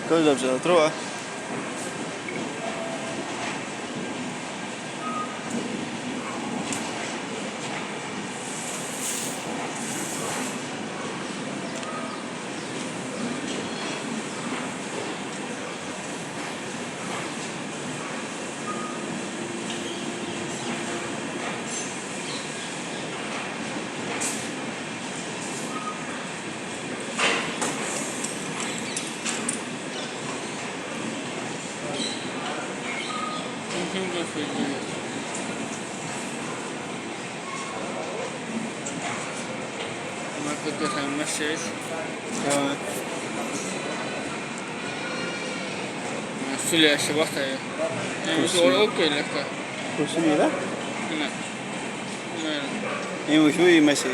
Cosa ce la trova? Comunque figli. Ma che sei un messaggio? Tamam. Süleşe basıyor. Yani Kursu. orada okey laka. Kursu ne lan? Ne? Ne? İyi, şu iyi mesaj.